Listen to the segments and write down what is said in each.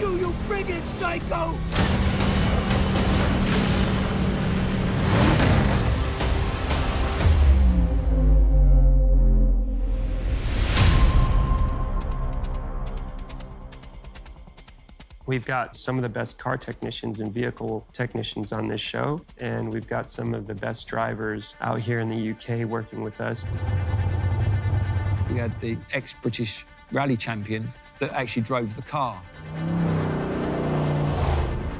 you friggin' psycho! We've got some of the best car technicians and vehicle technicians on this show, and we've got some of the best drivers out here in the UK working with us. We had the ex-British rally champion that actually drove the car,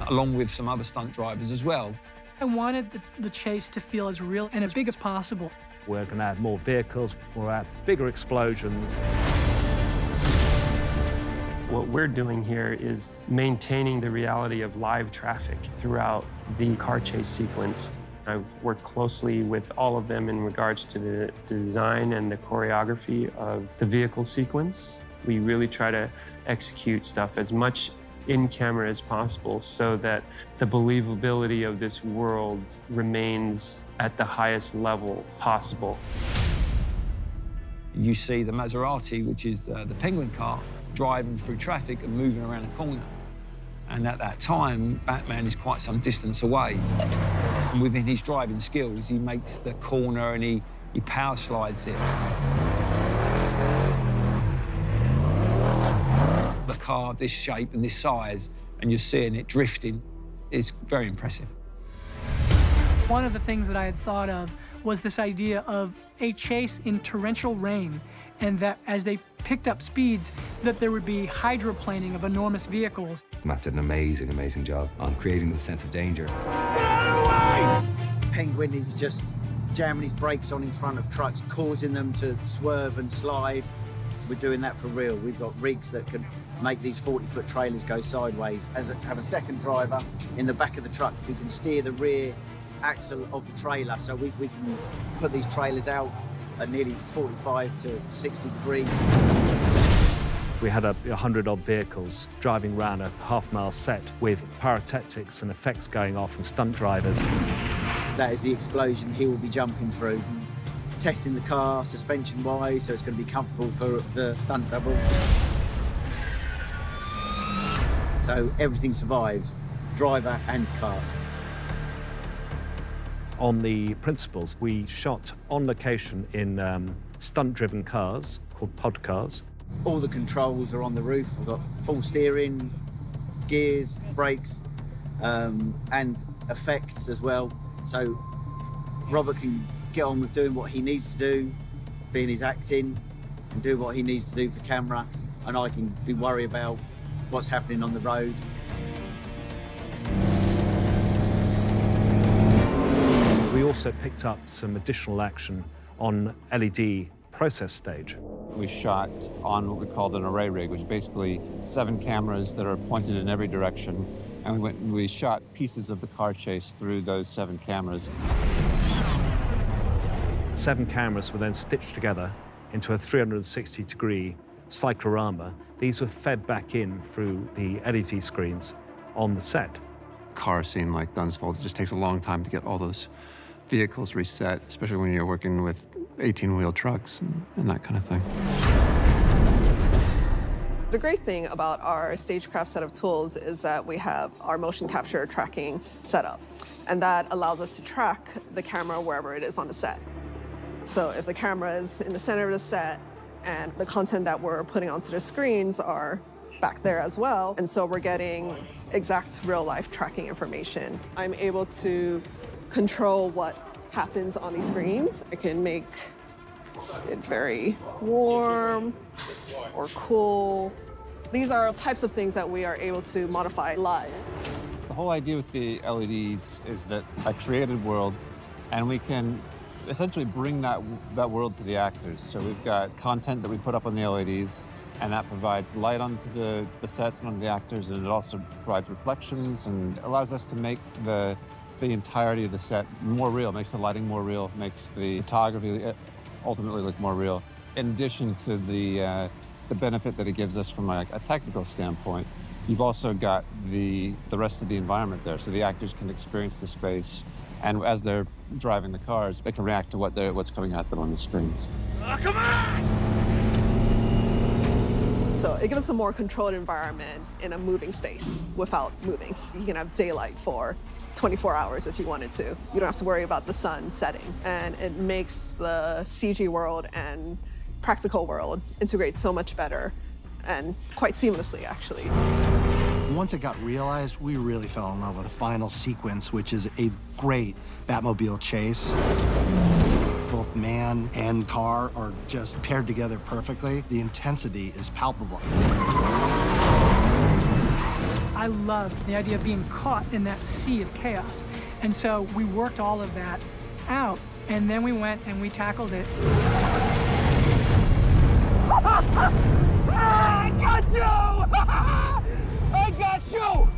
along with some other stunt drivers as well. I wanted the chase to feel as real and as big as possible. We're going to add more vehicles, we'll add bigger explosions. What we're doing here is maintaining the reality of live traffic throughout the car chase sequence. I work closely with all of them in regards to the design and the choreography of the vehicle sequence. We really try to execute stuff as much in camera as possible so that the believability of this world remains at the highest level possible. You see the Maserati, which is the penguin car, driving through traffic and moving around a corner. And at that time, Batman is quite some distance away. And within his driving skills, he makes the corner and he power slides it. The car of this shape and this size, and you're seeing it drifting, is very impressive. One of the things that I had thought of was this idea of a chase in torrential rain, and that as they picked up speeds, that there would be hydroplaning of enormous vehicles. Matt did an amazing, amazing job on creating the sense of danger. Get out of the way! Penguin is just jamming his brakes on in front of trucks, causing them to swerve and slide. So we're doing that for real. We've got rigs that can make these 40-foot trailers go sideways. Have a second driver in the back of the truck who can steer the rear axle of the trailer, so we can put these trailers out at nearly 45 to 60 degrees. We had 100-odd vehicles driving around a half-mile set with pyrotechnics and effects going off and stunt drivers. That is the explosion he will be jumping through. Testing the car suspension-wise, so it's going to be comfortable for the stunt double. So everything survives, driver and car. On the principles, we shot on location in stunt-driven cars called pod cars. All the controls are on the roof. We've got full steering, gears, brakes, and effects as well. So Robert can get on with doing what he needs to do, being his acting, and do what he needs to do for camera, and I can be worried about what's happening on the road. We also picked up some additional action on LED process stage. We shot on what we called an array rig, which is basically 7 cameras that are pointed in every direction. And we shot pieces of the car chase through those 7 cameras. 7 cameras were then stitched together into a 360-degree cyclorama. These were fed back in through the LED screens on the set. Car scene like Dunsfold, it just takes a long time to get all those vehicles reset, especially when you're working with 18-wheel trucks and that kind of thing. The great thing about our Stagecraft set of tools is that we have our motion capture tracking set up, and that allows us to track the camera wherever it is on the set. So if the camera is in the center of the set and the content that we're putting onto the screens are back there as well, and so we're getting exact real-life tracking information. I'm able to control what happens on these screens. I can make it very warm or cool. These are types of things that we are able to modify live. The whole idea with the LEDs is that a created world, and we can essentially bring that world to the actors. So we've got content that we put up on the LEDs, and that provides light onto the sets and onto the actors, and it also provides reflections and allows us to make the entirety of the set more real, makes the lighting more real, makes the photography ultimately look more real. In addition to the benefit that it gives us from a technical standpoint, you've also got the rest of the environment there, so the actors can experience the space, and as they're driving the cars, they can react to what's coming at them on the screens. Oh, come on! So it gives us a more controlled environment in a moving space without moving. You can have daylight for 24 hours if you wanted to. You don't have to worry about the sun setting. And it makes the CG world and practical world integrate so much better and quite seamlessly, actually. Once it got realized, we really fell in love with the final sequence, which is a great Batmobile chase. Both man and car are just paired together perfectly. The intensity is palpable. I love the idea of being caught in that sea of chaos. And so we worked all of that out, and then we went and we tackled it. I got you! I got you!